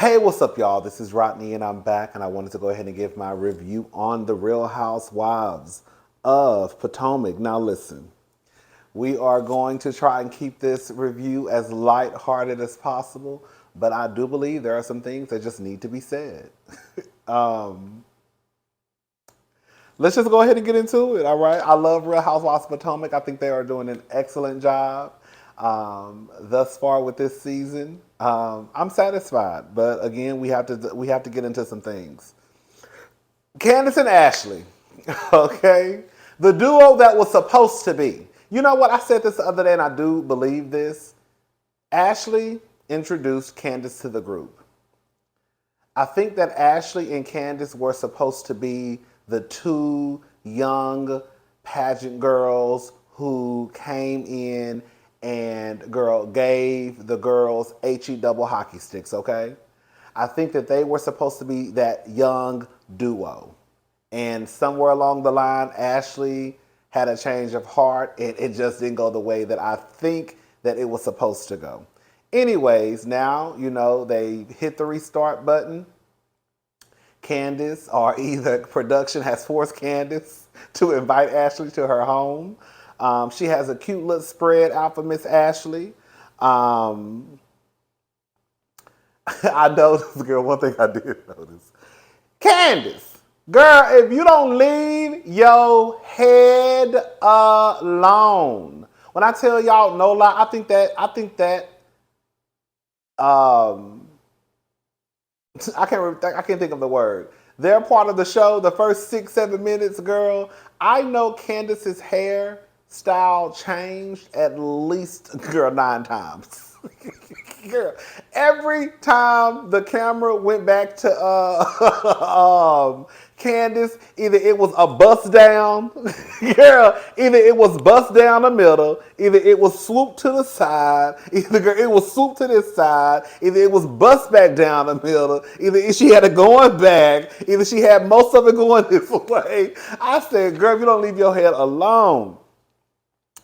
Hey, what's up, y'all? This is Rodney, and I'm back, and I wanted to go ahead and give my review on the Real Housewives of Potomac. Now, listen, we are going to try and keep this review as lighthearted as possible, but I do believe there are some things that just need to be said. um, let's just go ahead and get into it, all right? I love Real Housewives of Potomac. I think they are doing an excellent job thus far with this season. I'm satisfied, but again, we have to get into some things. Candace and Ashley, okay, the duo that was supposed to be. You know what? I said this the other day, and I do believe this. Ashley introduced Candace to the group. I think that Ashley and Candace were supposed to be the two young pageant girls who came in and gave the girls HE double hockey sticks, okay? I think that they were supposed to be that young duo. And somewhere along the line, Ashley had a change of heart and it just didn't go the way that I think that it was supposed to go. Anyways, now, they hit the restart button. Candace, or either production has forced Candace to invite Ashley to her home. She has a cute little spread out for Miss Ashley. I noticed, girl, one thing I did notice. Candace, girl, if you don't leave your head alone. When I tell y'all no lie, I can't think of the word. They're part of the show. The first 6-7 minutes, girl. I know Candace's hair style changed at least, girl, 9 times. Girl, every time the camera went back to Candace, either it was a bust down, girl, either it was bust down the middle, either it was swooped to the side, either girl, it was swooped to this side, either it was bust back down the middle, either she had it going back, either she had most of it going this way. I said, girl, if you don't leave your head alone.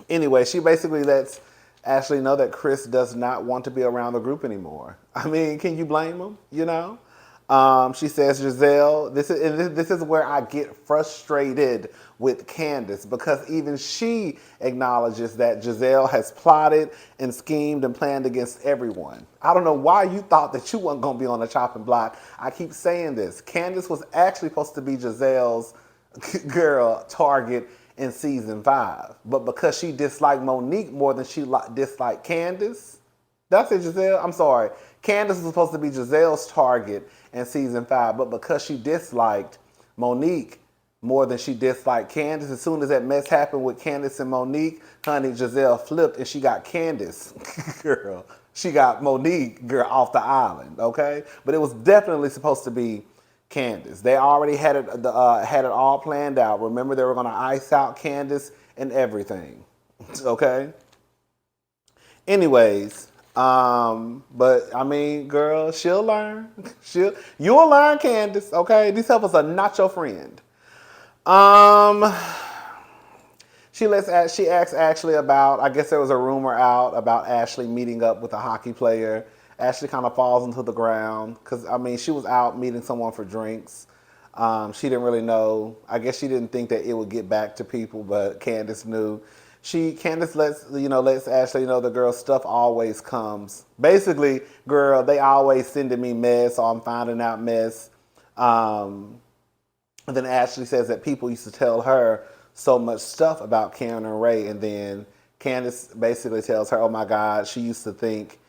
Anyway, she basically lets Ashley know that Chris does not want to be around the group anymore. I mean, can you blame him? She says, Giselle, this is where I get frustrated with Candace, because even she acknowledges that Giselle has plotted and schemed and planned against everyone. I don't know why you thought that you weren't going to be on the chopping block. I keep saying this. Candace was actually supposed to be Giselle's target in season 5. But because she disliked Monique more than she disliked Candace, that's it, Giselle. I'm sorry. Candace was supposed to be Giselle's target in season 5, but because she disliked Monique more than she disliked Candace, as soon as that mess happened with Candace and Monique, honey, Giselle flipped and she got Candace, girl. She got Monique, girl, off the island, okay? But it was definitely supposed to be Candace. They already had it all planned out. Remember, they were going to ice out Candace and everything. Okay? Anyways, but I mean, girl, she'll learn. You'll learn, Candace, okay? These helpers are not your friend. She asks Ashley about, I guess there was a rumor out about Ashley meeting up with a hockey player. Ashley kind of falls into the ground because, I mean, she was out meeting someone for drinks. She didn't really know. I guess she didn't think that it would get back to people, but Candace knew. Candace lets Ashley know the girl's stuff always comes. Basically, girl, they always sending me mess, so I'm finding out mess. And then Ashley says that people used to tell her so much stuff about Karen and Ray, and then Candace basically tells her, oh my God, she used to think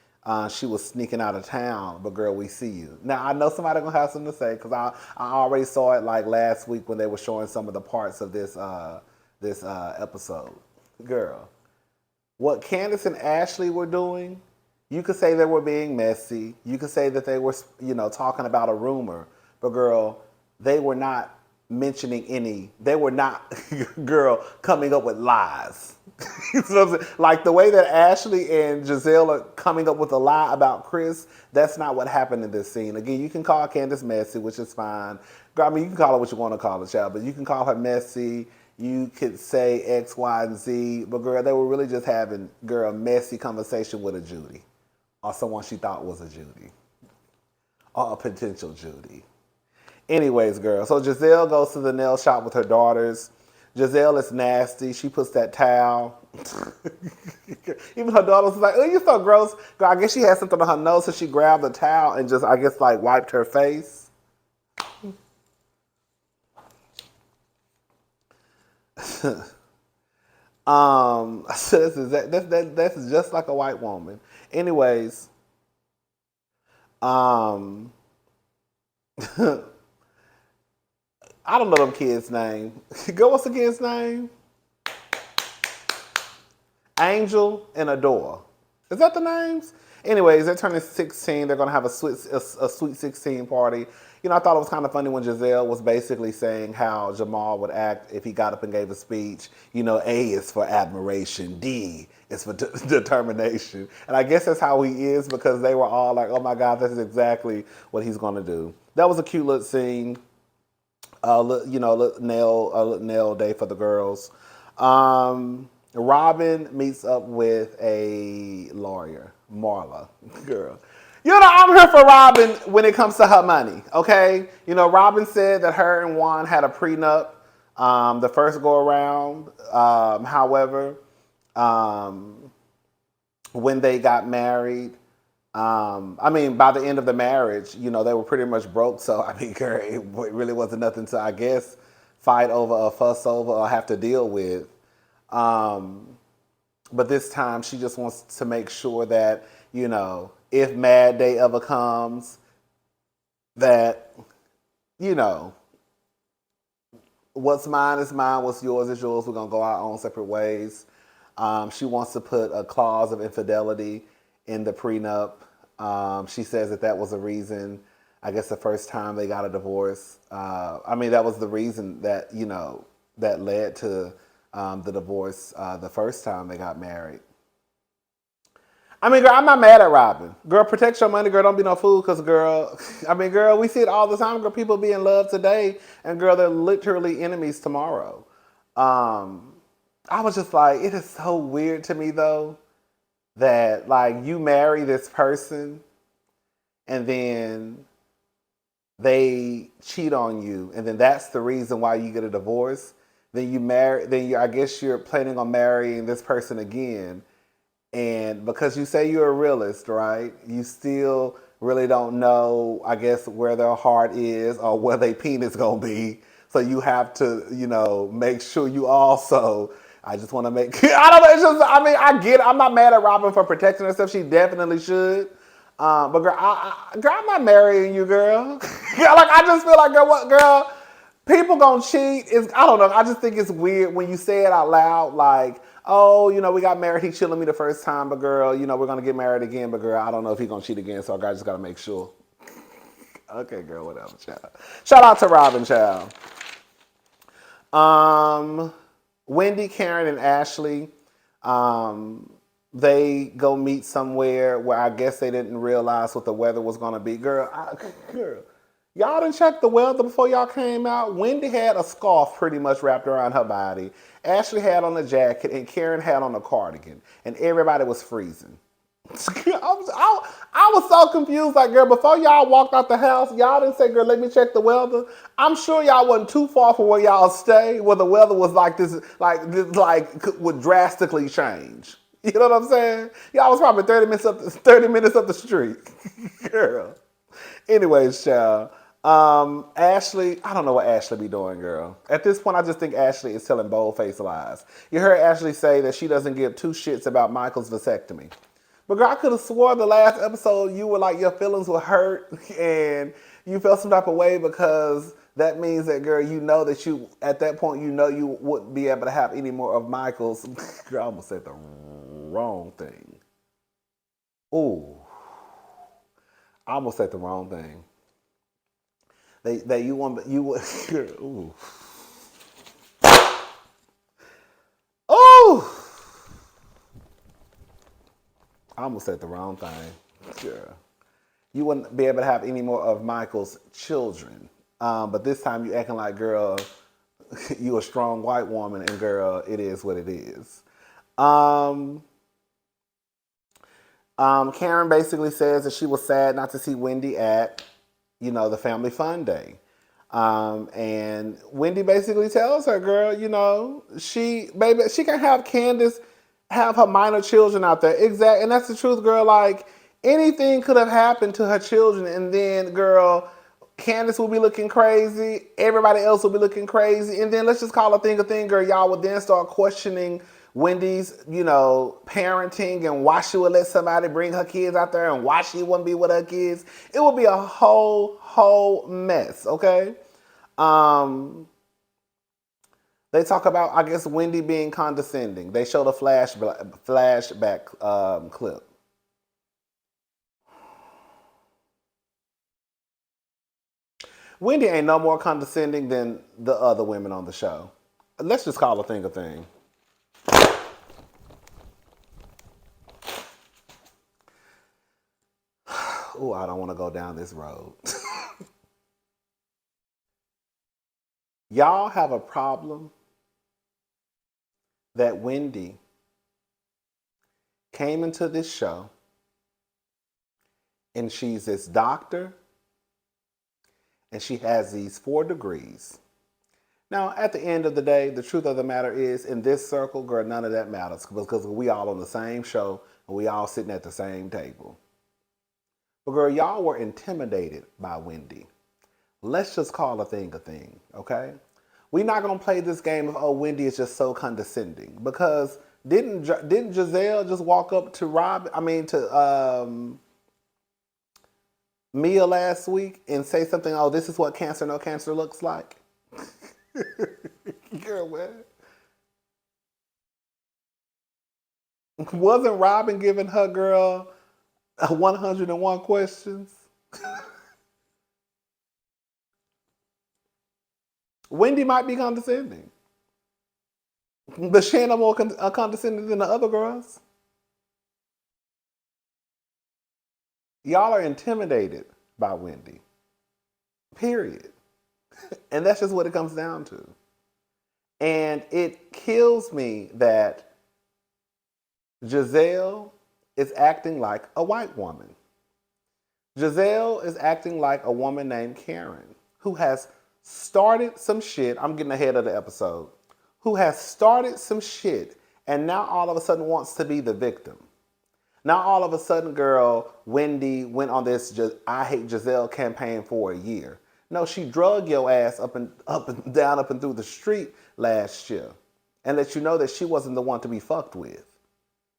she was sneaking out of town, but girl, we see you. Now, I know somebody gonna have something to say, because I already saw it like last week when they were showing some of the parts of this episode. Girl, what Candace and Ashley were doing, you could say they were being messy. You could say that they were, talking about a rumor, but girl, they were not mentioning they were not, girl, coming up with lies. You know what I'm saying? Like the way that Ashley and Giselle are coming up with a lie about Chris, that's not what happened in this scene. Again, you can call Candace messy, which is fine. I mean, you can call her what you want to call her, child, but you can call her messy. You could say X, Y, and Z, but girl, they were really just having, girl, a messy conversation with a Judy, or someone she thought was a Judy. or a potential Judy. Anyways, girl, so Giselle goes to the nail shop with her daughters. Giselle is nasty. She puts that towel. Even her daughter was like, oh, you're so gross. Girl, I guess she had something on her nose, so she grabbed the towel and just, I guess, like, wiped her face. So this is just like a white woman. Anyways, I don't know them kids' name. Girl, what's the kid's name? Angel and Adore. Is that the names? Anyways, they're turning 16. They're going to have a sweet 16 party. You know, I thought it was kind of funny when Giselle was basically saying how Jamal would act if he got up and gave a speech. You know, A is for admiration. D is for determination. And I guess that's how he is because they were all like, oh my God, this is exactly what he's going to do. That was a cute little scene. You know, a little nail day for the girls. Robin meets up with a lawyer, Marla, girl. You know, I'm here for Robin when it comes to her money, okay? You know, Robin said that her and Juan had a prenup the first go around. However, when they got married, I mean, by the end of the marriage, you know, they were pretty much broke. So, I mean, girl, it really wasn't nothing to, I guess, fight over or fuss over or have to deal with. But this time she just wants to make sure that, you know, if Mad Day ever comes, that, you know, what's mine is mine, what's yours is yours. We're going to go our own separate ways. She wants to put a clause of infidelity in the prenup. She says that was a reason, I guess, the first time they got a divorce. I mean, that was the reason that, you know, that led to the divorce the first time they got married. I mean, girl, I'm not mad at Robin. Girl, protect your money, girl. Don't be no fool, because, girl, I mean, girl, we see it all the time. Girl, people be in love today, and, girl, they're literally enemies tomorrow. I was just like, it is so weird to me, though, that, like, you marry this person, and then they cheat on you, and then that's the reason why you get a divorce. Then you marry, I guess you're planning on marrying this person again. And because you say you're a realist, right? You still really don't know, I guess, where their heart is or where their penis gonna be. So you have to, you know, make sure you also. I just want to make. I don't know. It's just. I mean, I get it. I'm not mad at Robin for protecting herself. She definitely should. But girl, girl, I'm not marrying you, girl. Like, I just feel like, girl, what, girl? People gonna cheat. I don't know. I just think it's weird when you say it out loud, like, oh, you know, we got married. He cheated me the first time, but girl, you know, we're gonna get married again. But girl, I don't know if he's gonna cheat again. So I just gotta make sure. Okay, girl, whatever, child. Shout out to Robin, child. Wendy, Karen, and Ashley. They go meet somewhere where I guess they didn't realize what the weather was gonna be. Girl, y'all didn't check the weather before y'all came out. Wendy had a scarf pretty much wrapped around her body. Ashley had on a jacket, and Karen had on a cardigan, and everybody was freezing. I was so confused. Like, girl, before y'all walked out the house, y'all didn't say, girl, let me check the weather. I'm sure y'all wasn't too far from where y'all stay, where the weather was like this, would drastically change. You know what I'm saying? Y'all was probably 30 minutes up the street. Girl. Anyways, child. Ashley, I don't know what Ashley be doing, girl. At this point, I just think Ashley is telling bold-faced lies. You heard Ashley say that she doesn't give two shits about Michael's vasectomy. But girl, I could have swore the last episode you were like, your feelings were hurt and you felt some type of way because that means that, girl, you know that you, at that point, you know you wouldn't be able to have any more of Michael's. Girl, I almost said the wrong thing. Ooh. I almost said the wrong thing. That you want, you would, ooh. Oh! I almost said the wrong thing. Girl. You wouldn't be able to have any more of Michael's children. But this time you acting like, girl, you a strong white woman, and girl, it is what it is. Karen basically says that she was sad not to see Wendy at the family fun day. And Wendy basically tells her, girl, she can have Candace have her minor children out there. Exactly. And that's the truth, girl. Like, anything could have happened to her children. And then, girl, Candace will be looking crazy. Everybody else will be looking crazy. And then let's just call a thing, girl. Y'all would then start questioning Wendy's, parenting and why she would let somebody bring her kids out there and why she wouldn't be with her kids. It would be a whole mess, okay? They talk about, I guess, Wendy being condescending. They showed a flashback clip. Wendy ain't no more condescending than the other women on the show. Let's just call a thing a thing. Oh, I don't want to go down this road. Y'all have a problem that Wendy came into this show and she's this doctor and she has these 4 degrees. Now, at the end of the day, the truth of the matter is, in this circle, girl, none of that matters because we all on the same show and we all sitting at the same table. But girl, y'all were intimidated by Wendy. Let's just call a thing, okay? We're not gonna play this game of, oh, Wendy is just so condescending, because didn't Giselle just walk up to Mia last week and say something? Oh, this is what cancer, no cancer looks like. Girl, what? Wasn't Robin giving her girl 101 questions? Wendy might be condescending, but she ain't no more condescending than the other girls. Y'all are intimidated by Wendy. Period. And that's just what it comes down to. And it kills me that Giselle is acting like a white woman. Giselle is acting like a woman named Karen, who has started some shit. I'm getting ahead of the episode. Who has started some shit and now all of a sudden wants to be the victim. Now all of a sudden, girl, Wendy went on this I Hate Giselle campaign for a year. No, she drug your ass up and down, up and through the street last year and let you know that she wasn't the one to be fucked with.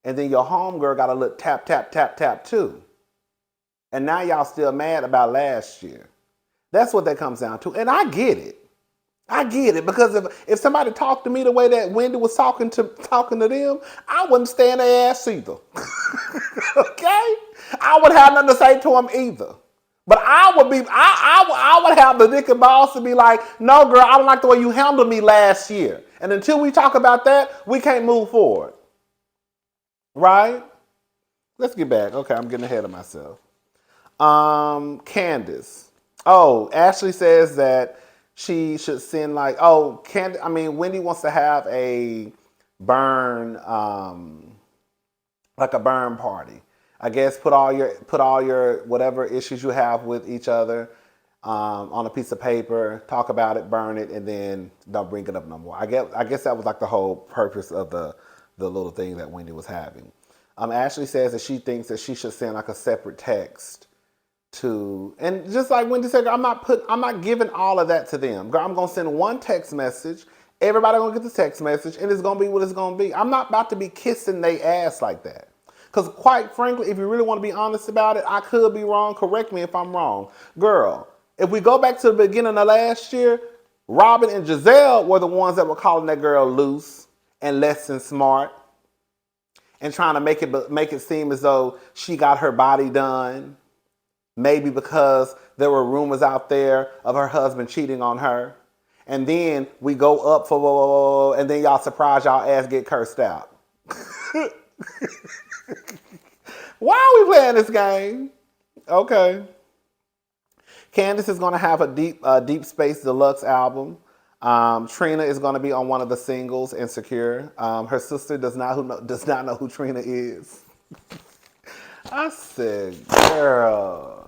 And then your homegirl got a little tap, tap, tap, tap too. And now y'all still mad about last year. That's what that comes down to. And I get it. Because if somebody talked to me the way that Wendy was talking to them, I wouldn't stand their ass either. Okay? I wouldn't have nothing to say to them either. But I would have the dick and balls to be like, no, girl, I don't like the way you handled me last year. And until we talk about that, we can't move forward. Right? Let's get back. Okay, I'm getting ahead of myself. Candace. Oh, Ashley says that she should send Wendy wants to have a burn, like a burn party. I guess put all your whatever issues you have with each other on a piece of paper, talk about it, burn it, and then don't bring it up no more. I guess that was like the whole purpose of the little thing that Wendy was having. Ashley says that she thinks that she should send like a separate text and just like Wendy said, I'm not giving all of that to them. Girl, I'm gonna send one text message. Everybody gonna get the text message, and it's gonna be what it's gonna be. I'm not about to be kissing they ass like that. Because quite frankly, if you really want to be honest about it, I could be wrong. Correct me if I'm wrong. Girl, if we go back to the beginning of last year, Robin and Giselle were the ones that were calling that girl loose and less than smart and trying to make it seem as though she got her body done. Maybe because there were rumors out there of her husband cheating on her. And then we go up and then y'all surprise y'all ass get cursed out. Why are we playing this game? Okay. Candace is going to have a Deep Space Deluxe album. Trina is going to be on one of the singles, Insecure. Her sister does not know who Trina is. I said, girl.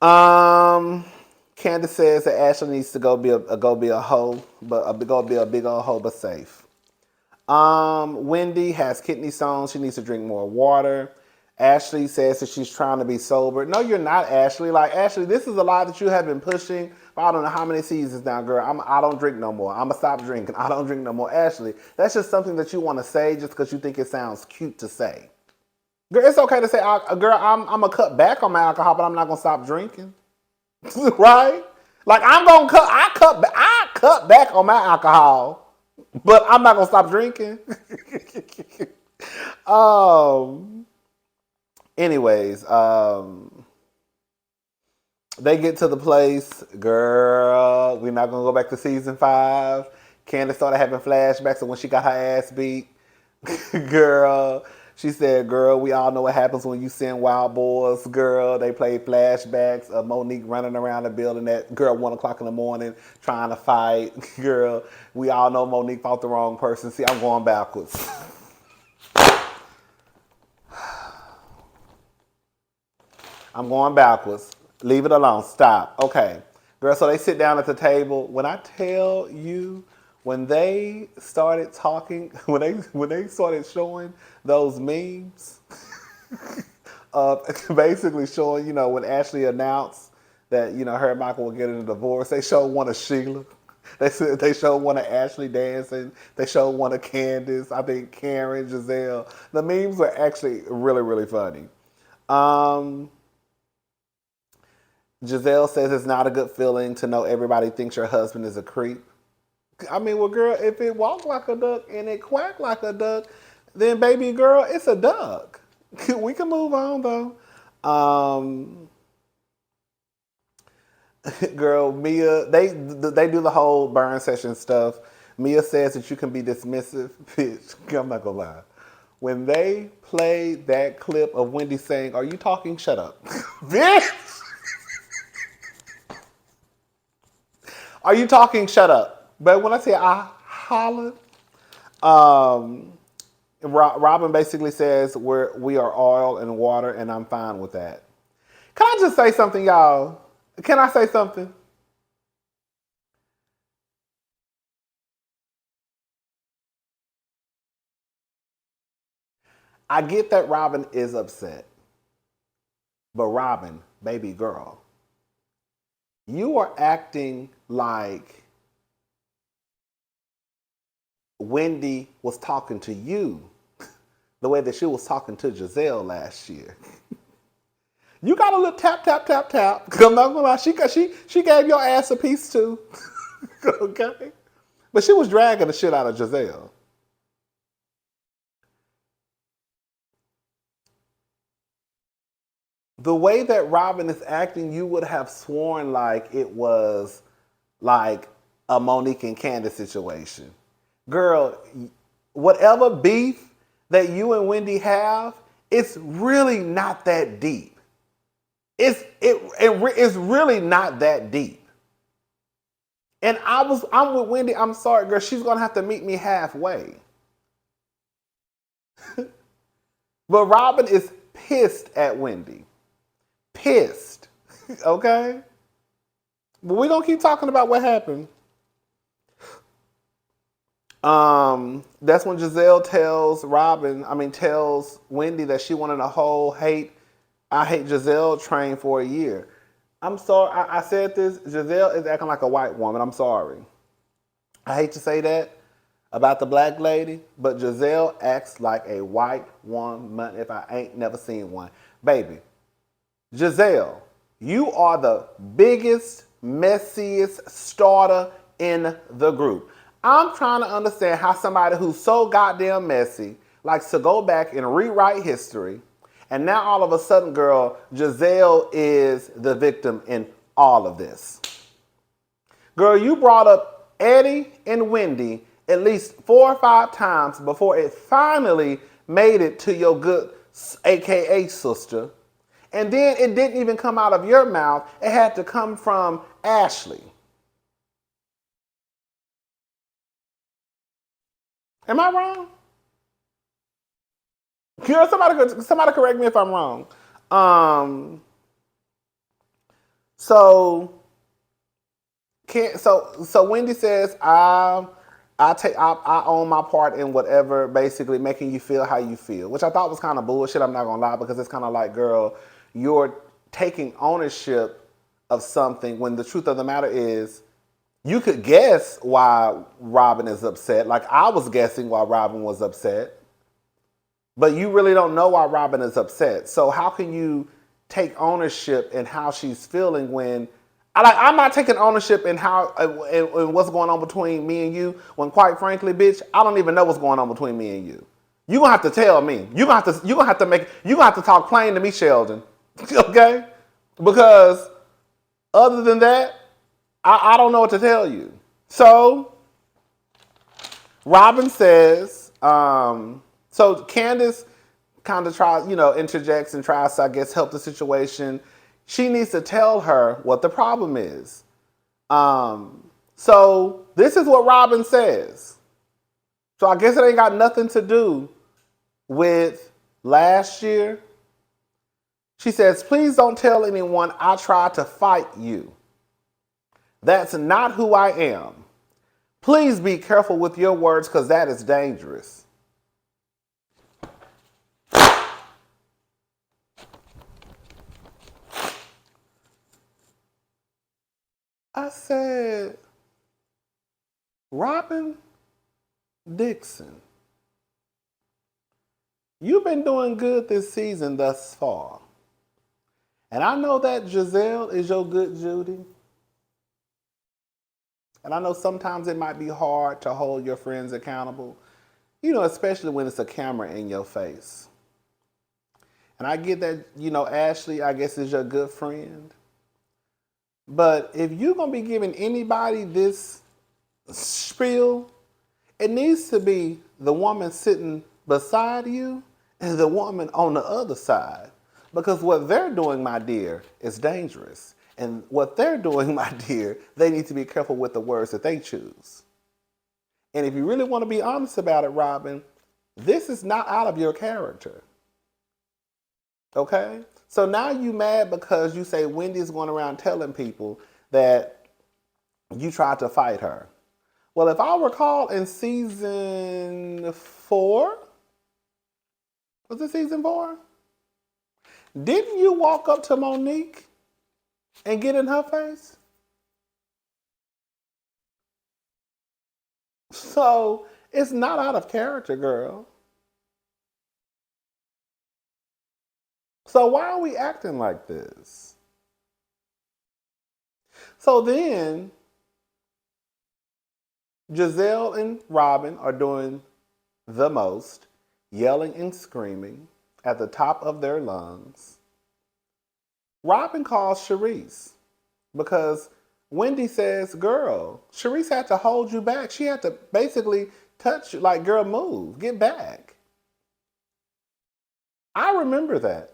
Um, Candace says that Ashley needs to go be a hoe, but go be a big old hoe, but safe. Wendy has kidney stones. She needs to drink more water. Ashley says that she's trying to be sober. No, you're not, Ashley. Like, Ashley, this is a lie that you have been pushing for I don't know how many seasons now, girl. I don't drink no more. I'm going to stop drinking. I don't drink no more. Ashley, that's just something that you want to say just because you think it sounds cute to say. Girl, it's okay to say, girl, I'm going to cut back on my alcohol, but I'm not going to stop drinking. Right? Like, I cut back on my alcohol, but I'm not going to stop drinking. um, anyways, they get to the place, girl. We're not gonna go back to season 5. Candace started having flashbacks of when she got her ass beat. Girl, she said, "Girl, we all know what happens when you send wild boys." Girl, they played flashbacks of Monique running around the building at 1 o'clock in the morning trying to fight. Girl, we all know Monique fought the wrong person. See, I'm going backwards. I'm going backwards. Leave it alone. Stop. Okay. Girl, so they sit down at the table. When I tell you, when they started talking, when they started showing those memes, basically showing, when Ashley announced that, her and Michael were getting a divorce, they showed one of Sheila. They showed one of Ashley dancing. They showed one of Candace. I think Karen, Giselle. The memes were actually really, really funny. Um, Giselle says it's not a good feeling to know everybody thinks your husband is a creep. I mean, well, girl, if it walked like a duck and it quacked like a duck, then baby girl, it's a duck. We can move on though. Girl, Mia, they do the whole burn session stuff. Mia says that you can be dismissive. Bitch, I'm not gonna lie. When they played that clip of Wendy saying, "Are you talking? Shut up." Bitch! Are you talking? Shut up. But when I say I hollered, um, Robin basically says we are oil and water, and I'm fine with that. Can I just say something, y'all? Can I say something? I get that Robin is upset, but Robin, baby girl, you are acting like Wendy was talking to you the way that she was talking to Giselle last year. You got a little tap, tap, tap, tap. Cause I'm not gonna lie, she gave your ass a piece too. Okay? But she was dragging the shit out of Giselle. The way that Robin is acting, you would have sworn like it was like a Monique and Candace situation. Girl, whatever beef that you and Wendy have, it's really not that deep. It's really not that deep. And I'm with Wendy. I'm sorry, girl. She's gonna have to meet me halfway. But Robin is pissed at Wendy. Pissed. Okay? But we're gonna keep talking about what happened. That's when Giselle tells Wendy that she went on a whole I hate Giselle train for a year. I'm sorry, I said this. Giselle is acting like a white woman. I'm sorry. I hate to say that about the black lady, but Giselle acts like a white woman if I ain't never seen one. Baby, Giselle, you are the biggest, messiest starter in the group. I'm trying to understand how somebody who's so goddamn messy likes to go back and rewrite history, and now all of a sudden, girl, Giselle is the victim in all of this. Girl, you brought up Eddie and Wendy at least 4 or 5 times before it finally made it to your good AKA sister. And then it didn't even come out of your mouth. It had to come from Ashley. Am I wrong? Girl, somebody correct me if I'm wrong. Um, So so Wendy says I own my part in whatever, basically making you feel how you feel, which I thought was kind of bullshit. I'm not gonna lie, because it's kind of like, girl, you're taking ownership of something when the truth of the matter is you could guess why Robin is upset. Like I was guessing why Robin was upset, but you really don't know why Robin is upset. So how can you take ownership in how she's feeling when I'm not taking ownership in how in what's going on between me and you, when quite frankly, bitch, I don't even know what's going on between me and you. You gonna have to tell me. You gonna have to talk plain to me, Sheldon. Okay? Because other than that, I don't know what to tell you. So Robin says, so Candace kind of tries, interjects and tries to, I guess, help the situation. She needs to tell her what the problem is. So this is what Robin says. So I guess it ain't got nothing to do with last year. She says, please don't tell anyone I tried to fight you. That's not who I am. Please be careful with your words, because that is dangerous. I said, Robin Dixon, you've been doing good this season thus far. And I know that Giselle is your good Judy. And I know sometimes it might be hard to hold your friends accountable, especially when it's a camera in your face. And I get that, Ashley, I guess, is your good friend. But if you're going to be giving anybody this spiel, it needs to be the woman sitting beside you and the woman on the other side. Because what they're doing, my dear, is dangerous. And what they're doing, my dear, they need to be careful with the words that they choose. And if you really want to be honest about it, Robin, this is not out of your character. Okay? So now you mad because you say Wendy's going around telling people that you tried to fight her. Well, if I recall, in season 4, was it season 4? Didn't you walk up to Monique and get in her face? So it's not out of character, girl. So why are we acting like this? So then Giselle and Robin are doing the most, yelling and screaming at the top of their lungs. Robin calls Charisse because Wendy says, girl, Charisse had to hold you back. She had to basically touch you, like, girl, move, get back. I remember that.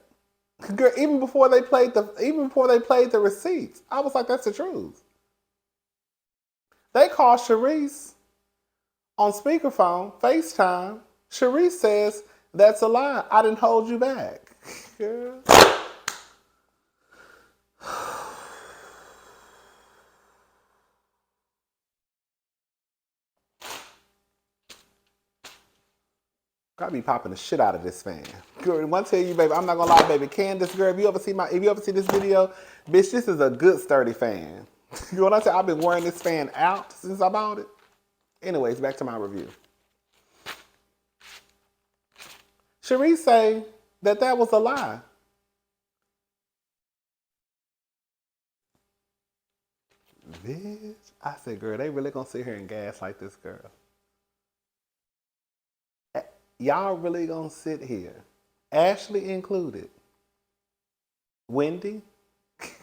Girl, even before they played the receipts, I was like, that's the truth. They called Charisse on speakerphone, FaceTime. Charisse says, that's a lie. I didn't hold you back. Girl. I be popping the shit out of this fan. Girl, when I tell you, baby, I'm not gonna lie, baby. Candace, girl, if you ever see this video, bitch, this is a good sturdy fan. You know what I say? I've been wearing this fan out since I bought it. Anyways, back to my review. Charisse say that was a lie. Bitch, I said, girl, they really gonna sit here and gaslight this girl. Y'all really gonna sit here, Ashley included, Wendy,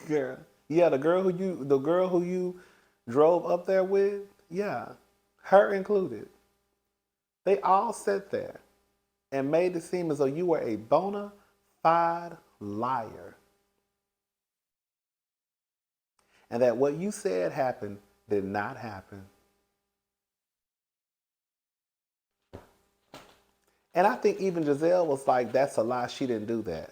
girl, yeah, the girl who you drove up there with, yeah, her included. They all sat there and made it seem as though you were a bona fide liar, and that what you said happened did not happen. And I think even Giselle was like, that's a lie, she didn't do that.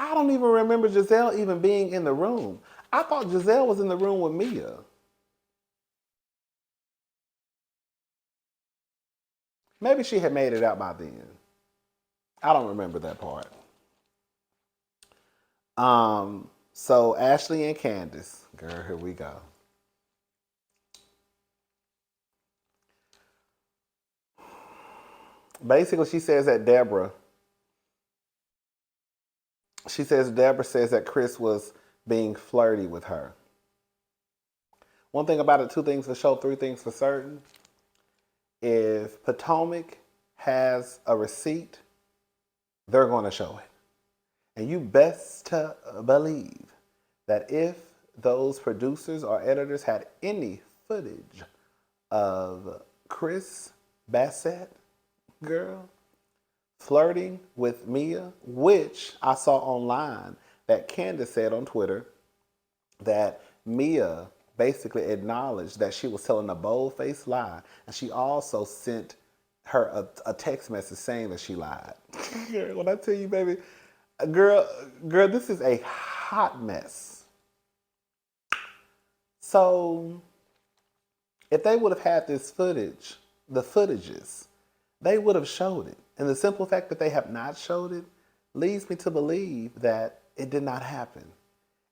I don't even remember Giselle even being in the room. I thought Giselle was in the room with Mia. Maybe she had made it out by then. I don't remember that part. So Ashley and Candace, girl, here we go. Basically, she says Deborah says that Chris was being flirty with her. One thing about it, two things for sure, three things for certain. If Potomac has a receipt, they're going to show it. And you best to believe that if those producers or editors had any footage of Chris Bassett, girl, flirting with Mia, which I saw online that Candace said on Twitter that Mia basically acknowledged that she was telling a bold-faced lie, and she also sent her a text message saying that she lied. Girl, when I tell you, baby, girl, this is a hot mess. So, if they would have had this footage, the footages, they would have showed it. And the simple fact that they have not showed it leads me to believe that it did not happen.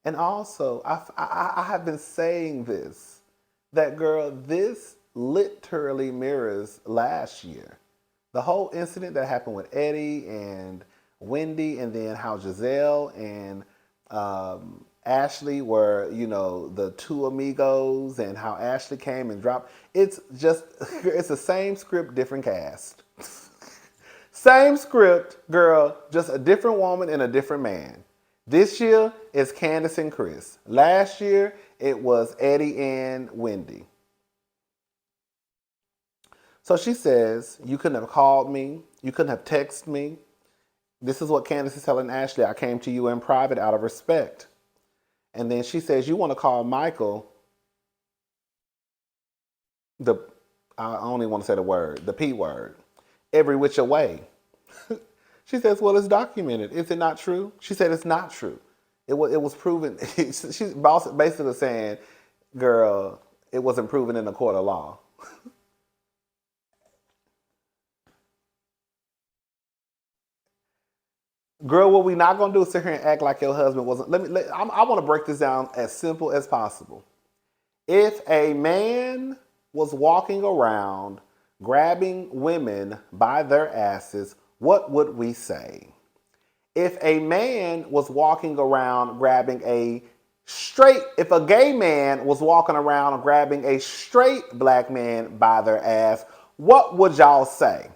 And also, I have been saying this, that girl, this literally mirrors last year. The whole incident that happened with Eddie and Wendy, and then how Giselle and Ashley were, the two amigos, and how Ashley came and dropped. It's the same script, different cast. Same script, girl, just a different woman and a different man. This year, it's Candace and Chris. Last year, it was Eddie and Wendy. So she says, you couldn't have called me. You couldn't have texted me. This is what Candace is telling Ashley. I came to you in private out of respect. And then she says, you want to call Michael I only want to say the P word, every which way. She says, well, it's documented. Is it not true? She said, it's not true. It was proven. She's basically saying, girl, it wasn't proven in a court of law. Girl, what we not gonna do is sit here and act like your husband wasn't. I want to break this down as simple as possible. If a man was walking around grabbing women by their asses, what would we say? If a man was walking around grabbing if a gay man was walking around grabbing a straight black man by their ass, what would y'all say?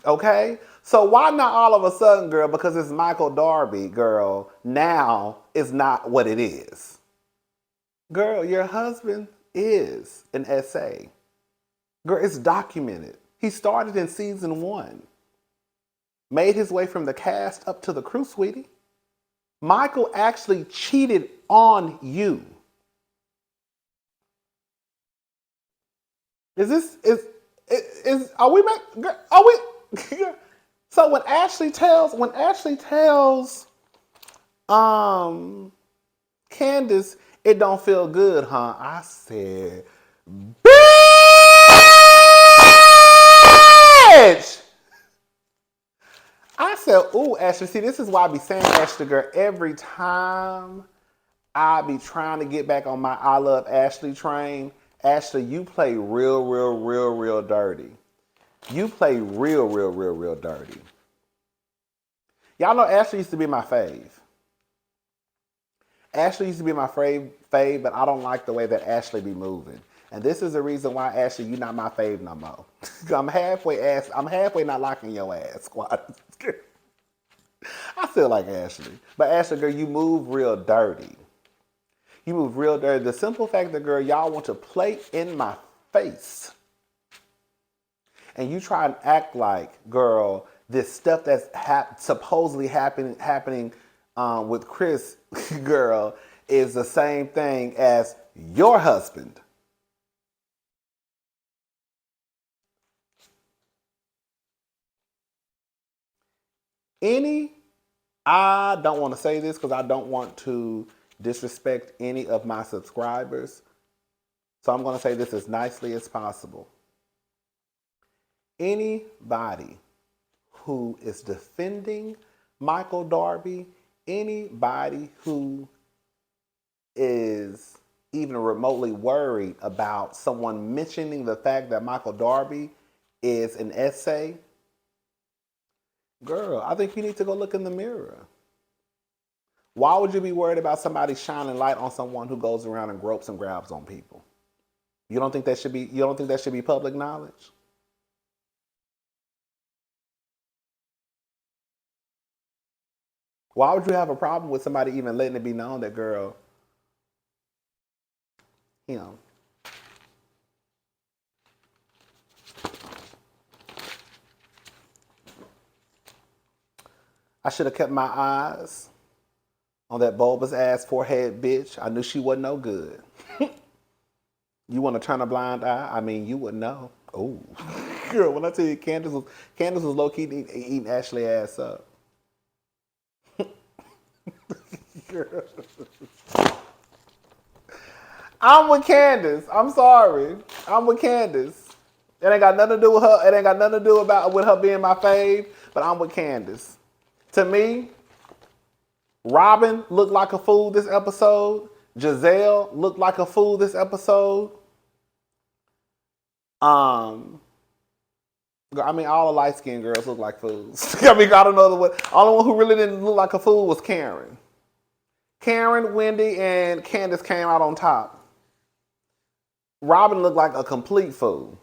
Okay? So why not all of a sudden, girl, because it's Michael Darby, girl, now it's not what it is? Girl, your husband is an SA. Girl, it's documented. He started in season 1. Made his way from the cast up to the crew, sweetie. Michael actually cheated on you. Are we so when Ashley tells Candace, it don't feel good, huh? I said, bitch! I said, ooh, Ashley, see, this is why I be saying, Ashley, girl, every time I be trying to get back on my I Love Ashley train. Ashley, you play real dirty. You play real dirty. Y'all know Ashley used to be my fave. Ashley used to be my fave, but I don't like the way that Ashley be moving. And this is the reason why, Ashley, you not my fave no more. I'm halfway not liking your ass, squad. I still like Ashley. But Ashley, girl, you move real dirty. You move real dirty. The simple fact that, girl, y'all want to play in my face. And you try and act like, girl, this stuff that's supposedly happening with Chris, girl, is the same thing as your husband. Any I don't want to say this because I don't want to disrespect any of my subscribers. So I'm going to say this as nicely as possible. Anybody who is defending Michael Darby, anybody who is even remotely worried about someone mentioning the fact that Michael Darby is an essay, girl, I think you need to go look in the mirror. Why would you be worried about somebody shining light on someone who goes around and gropes and grabs on people? You don't think that should be public knowledge? Why would you have a problem with somebody even letting it be known that, girl, you know, I should have kept my eyes on that bulbous ass forehead bitch. I knew she wasn't no good. You want to turn a blind eye? I mean, you would know. Oh, girl, when I tell you Candace was low key eating Ashley ass up. Girl. I'm with Candace. I'm sorry. I'm with Candace. It ain't got nothing to do with her. It ain't got nothing to do with her being my fave. But I'm with Candace. To me, Robin looked like a fool this episode. Giselle looked like a fool this episode. I mean, all the light-skinned girls look like fools. I mean, I don't know the way. Only one who really didn't look like a fool was Karen. Karen, Wendy, and Candace came out on top. Robin looked like a complete fool.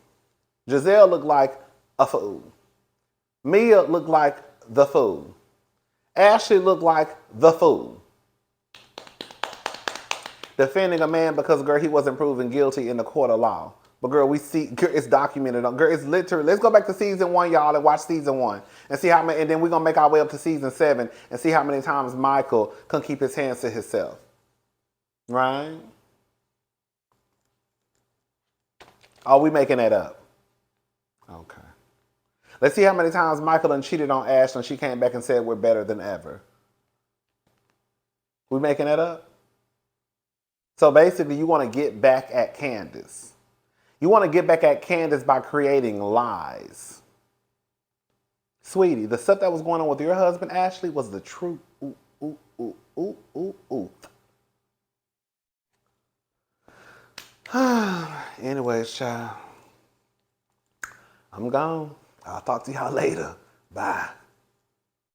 Giselle looked like a fool. Mia looked like the fool. Ashley looked like the fool. Defending a man because, girl, he wasn't proven guilty in the court of law. But, girl, we see, girl, it's documented. Girl, it's literally, let's go back to season 1, y'all, and watch season 1. And see how many, and then we're going to make our way up to season 7 and see how many times Michael can keep his hands to himself. Right? Are we making that up? Okay. Let's see how many times Michael done cheated on Ashley and she came back and said we're better than ever. We making that up? So basically, you want to get back at Candace. You want to get back at Candace by creating lies. Sweetie, the stuff that was going on with your husband, Ashley, was the truth. Ooh, ooh, ooh, ooh, ooh, ooh. Anyways, child, I'm gone. I'll talk to y'all later. Bye.